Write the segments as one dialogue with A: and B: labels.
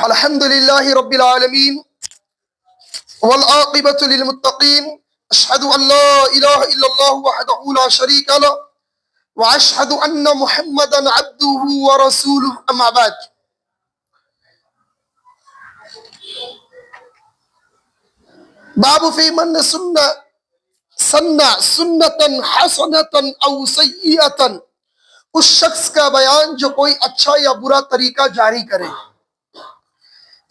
A: الحمد لله رب العالمين والعاقبة للمتقين أشهد أن لا إله إلا الله وحده لا شريك له وأشهد أن محمدا عبده ورسوله أما بعد باب في من سنة حسنة أو سيئة، اس شخص کا بیان جو کوئی اچھا یا برا طریقہ جاری کرے۔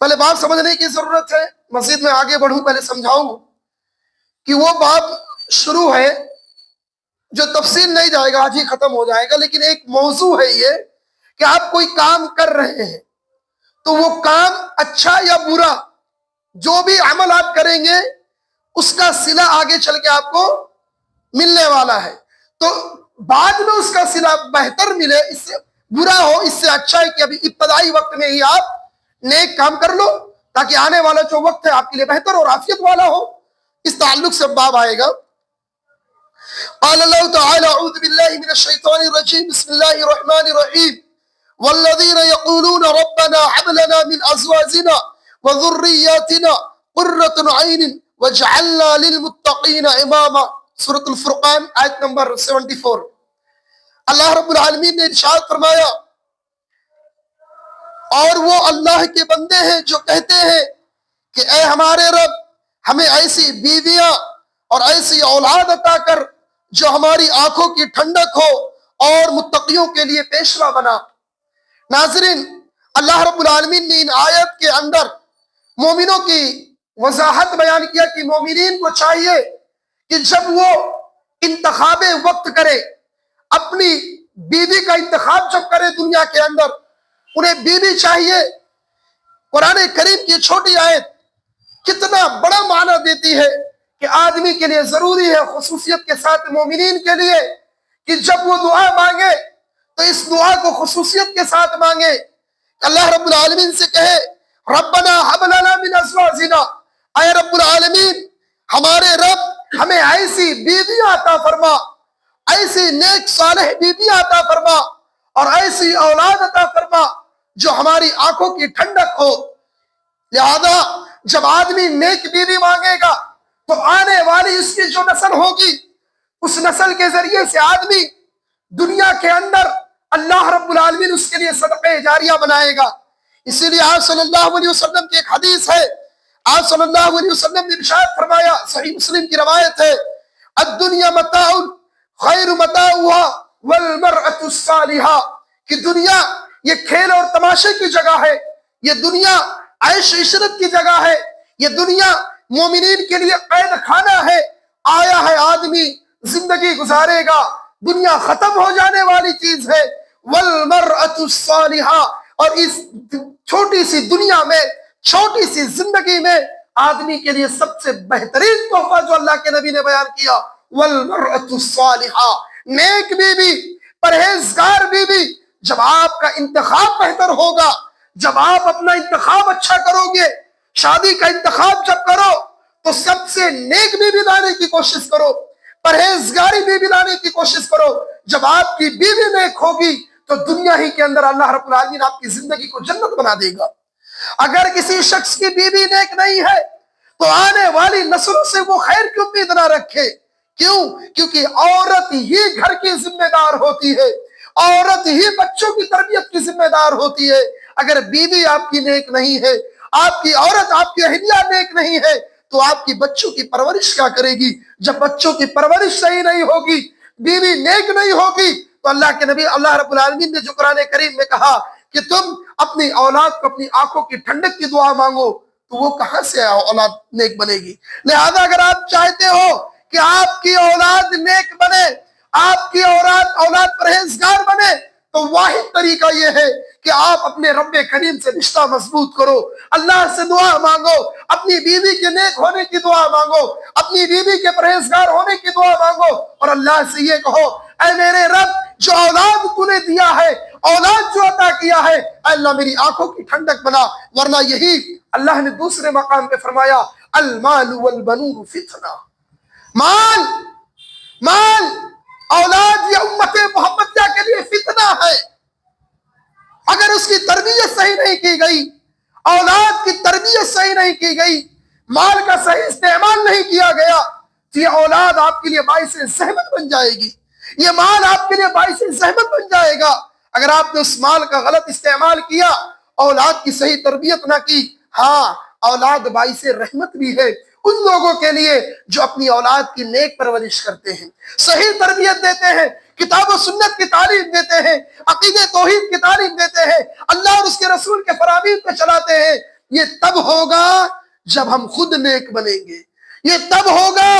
A: پہلے باب سمجھنے کی ضرورت ہے، مزید میں آگے بڑھوں پہلے سمجھاؤں کہ وہ باب شروع ہے جو تفصیل نہیں جائے گا، آج ہی ختم ہو جائے گا، لیکن ایک موضوع ہے یہ کہ آپ کوئی کام کر رہے ہیں تو وہ کام اچھا یا برا جو بھی عمل آپ کریں گے اس کا صلہ آگے چل کے آپ کو ملنے والا ہے، تو بعد میں اس کا صلہ بہتر ملے، اس سے برا ہو اس سے اچھا ہے کہ ابھی ابتدائی وقت میں ہی آپ نیک کام کر لو تاکہ آنے والا جو وقت ہے آپ کے لیے بہتر اور عافیت والا ہو۔ اس تعلق سے باب آئے گا۔ قال اللہ تعالی اعوذ باللہ من الشیطان الرجیم بسم اللہ الرحمن الرحیم والذین یقولون ربنا هب لنا من ازواجنا وذریاتنا قرۃ عین وجعلنا للمتقین اماما، سورۃ الفرقان آیت نمبر 74۔ اللہ رب العالمین نے ارشاد فرمایا، اور وہ اللہ کے بندے ہیں جو کہتے ہیں کہ اے ہمارے رب ہمیں ایسی بیویاں اور ایسی اولاد عطا کر جو ہماری آنکھوں کی ٹھنڈک ہو اور متقیوں کے لیے پیشوا بنا۔ ناظرین، اللہ رب العالمین نے ان آیت کے اندر مومنوں کی وضاحت بیان کیا کہ مومنین کو چاہیے کہ جب وہ انتخاب وقت کرے، اپنی بیوی کا انتخاب جب کرے دنیا کے اندر، انہیں بیوی چاہیے۔ قرآن کریم کی چھوٹی آیت کتنا بڑا معنی دیتی ہے کہ آدمی کے لیے ضروری ہے، خصوصیت کے ساتھ مومنین کے لیے، کہ جب وہ دعا مانگے تو اس دعا کو خصوصیت کے ساتھ مانگے۔ اللہ رب العالمین سے کہے ربنا ہب لنا من ازواجنا، اے رب العالمین ہمارے رب ہمیں ایسی بیویاں عطا فرما، ایسی نیک صالح بیویاں عطا فرما اور ایسی اولاد عطا فرما جو ہماری آنکھوں کی ٹھنڈک ہو۔ لہذا جب آدمی نیک بیوی مانگے گا تو آنے والی اس کی جو نسل ہوگی، اس نسل کے ذریعے سے آدمی دنیا کے اندر اللہ رب العالمین اس کے لیے صدقہ جاریہ بنائے گا۔ اسی لیے آپ صلی اللہ علیہ وسلم کی ایک حدیث ہے، آپ صلی اللہ علیہ وسلم نے ارشاد فرمایا، صحیح مسلم کی روایت ہے، الدنیا متاع خیر متاعها والمرأة الصالحہ، کہ دنیا یہ کھیل اور تماشے کی جگہ ہے، یہ دنیا عیش عشرت کی جگہ ہے، یہ دنیا مومنین کے لیے قید خانہ ہے۔ آیا ہے آدمی زندگی گزارے گا، دنیا ختم ہو جانے والی چیز ہے۔ والمرأة الصالحہ، اور اس چھوٹی سی دنیا میں، چھوٹی سی زندگی میں آدمی کے لیے سب سے بہترین تحفہ جو اللہ کے نبی نے بیان کیا، والمرأة الصالحہ، نیک بیوی، پرہیزگار بیوی۔ جب آپ کا انتخاب بہتر ہوگا، جب آپ اپنا انتخاب اچھا کرو گے، شادی کا انتخاب جب کرو تو سب سے نیک بیوی لانے کی کوشش کرو، پرہیزگاری بیوی لانے کی کوشش کرو۔ جب آپ کی بیوی نیک ہوگی تو دنیا ہی کے اندر اللہ رب العالمین آپ کی زندگی کو جنت بنا دے گا۔ اگر کسی شخص کی بیوی نیک نہیں ہے تو آنے والی نسلوں سے وہ خیر کی امید نہ رکھے۔ کیوں؟ کیونکہ عورت ہی گھر کی ذمہ دار ہوتی ہے، عورت ہی بچوں کی تربیت کی ذمہ دار ہوتی ہے۔ اگر بیوی آپ کی نیک نہیں ہے، آپ کی عورت، آپ کی اہلیہ نیک نہیں ہے تو آپ کی بچوں کی پرورش کیا کرے گی؟ جب بچوں کی پرورش صحیح نہیں ہوگی، بیوی نیک نہیں ہوگی، تو اللہ کے نبی اللہ رب العالمین نے جو قرآن کریم میں کہا کہ تم اپنی اولاد کو اپنی آنکھوں کی ٹھنڈک کی دعا مانگو، تو وہ کہاں سے اولاد نیک بنے گی؟ لہذا اگر آپ چاہتے ہو کہ آپ کی اولاد نیک بنے، آپ کی اولاد پرہیزگار بنے، تو واحد طریقہ یہ ہے کہ آپ اپنے رب کریم سے رشتہ مضبوط کرو، اللہ سے دعا مانگو، اپنی بیوی کے نیک ہونے کی دعا مانگو، اپنی بیوی کے پرہیزگار ہونے کی دعا مانگو، اور اللہ سے یہ کہو اے میرے رب جو اولاد تو نے دیا ہے، اولاد جو عطا کیا ہے، اے اللہ میری آنکھوں کی ٹھنڈک بنا۔ ورنہ یہی اللہ نے دوسرے مقام پہ فرمایا المال والبنون فتنہ، مال اولاد یہ امت محمدیہ کے لیے فتنہ ہے۔ اگر اس کی تربیت صحیح نہیں کی گئی، اولاد کی تربیت صحیح نہیں کی گئی، مال کا صحیح استعمال نہیں کیا گیا، تو یہ اولاد آپ کے لیے باعث زحمت بن جائے گی، یہ مال آپ کے لیے باعث زحمت بن جائے گا۔ اگر آپ نے اس مال کا غلط استعمال کیا، اولاد کی صحیح تربیت نہ کی، ہاں اولاد باعث رحمت بھی ہے ان لوگوں کے لیے جو اپنی اولاد کی نیک پرورش کرتے ہیں، صحیح تربیت دیتے ہیں، کتاب و سنت کی تعلیم دیتے ہیں، عقیدہ توحید کی تعلیم دیتے ہیں، اللہ اور اس کے رسول کے فرامین پہ چلاتے ہیں۔ یہ تب ہوگا جب ہم خود نیک بنیں گے، یہ تب ہوگا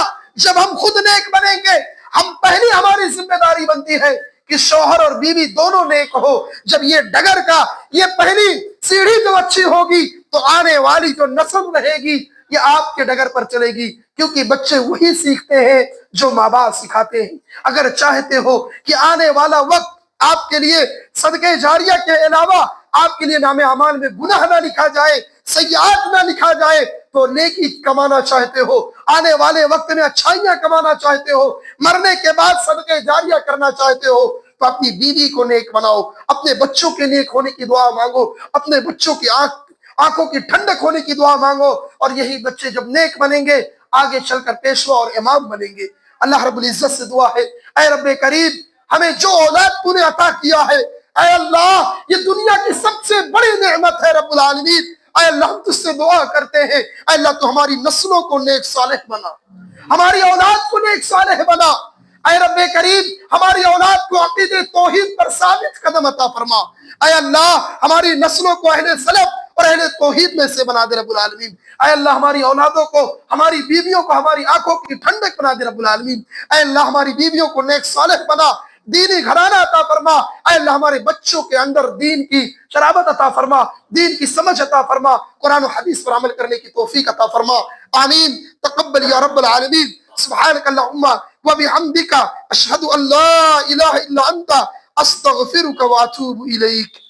A: جب ہم خود نیک بنیں گے۔ ہم پہلی ہماری ذمہ داری بنتی ہے کہ شوہر اور بیوی دونوں نیک ہو۔ جب یہ ڈگر کا یہ پہلی سیڑھی جو اچھی ہوگی تو آنے والی جو نسل رہے گی یہ آپ کے ڈگر پر چلے گی، کیونکہ بچے وہی سیکھتے ہیں جو ماں باپ سکھاتے ہیں۔ اگر چاہتے ہو کہ آنے والا وقت آپ کے لیے صدقے جاریہ کے علاوہ آپ کے لیے نام اعمال میں گناہ نہ لکھا جائے، سیئات نہ لکھا جائے، تو نیکی کمانا چاہتے ہو، آنے والے وقت میں اچھائیاں کمانا چاہتے ہو، مرنے کے بعد صدقے جاریہ کرنا چاہتے ہو، تو اپنی بیوی کو نیک بناؤ، اپنے بچوں کے نیک ہونے کی دعا مانگو، اپنے بچوں کی آنکھوں کی ٹھنڈک ہونے کی دعا مانگو، اور یہی بچے جب نیک بنیں گے آگے چل کر پیشوا اور امام بنیں گے۔ اللہ رب العزت سے دعا ہے، اے رب کریم ہمیں جو اولاد تو نے عطا کیا ہے، اے اللہ یہ دنیا کی سب سے بڑی نعمت ہے رب العالمین، اے اللہ ہم تجھ سے دعا کرتے ہیں، اے اللہ تو ہماری نسلوں کو نیک صالح بنا، ہماری اولاد کو نیک صالح بنا، اے رب کریم ہماری اولاد کو عقیدہ توحید پر ثابت قدم عطا فرما، اے اللہ ہماری نسلوں کو اہل سلف اور اہل توحید میں سے بنا دے رب العالمین، اے اللہ ہماری اولادوں کو، ہماری بیویوں کو ہماری آنکھوں کی ٹھنڈک بنا دے رب العالمین، اے اللہ ہماری بیویوں کو نیک صالح بنا، دینی گھرانہ عطا فرما، اے اللہ ہمارے بچوں کے اندر دین کی شرابت عطا فرما، دین کی سمجھ عطا فرما، قرآن و حدیث پر عمل کرنے کی توفیق عطا فرما، آمین تقبل یا رب العالمین۔ سبحانک اللہم وبحمدک اشہد ان لا الہ الا انت استغفرک واتوب الیک۔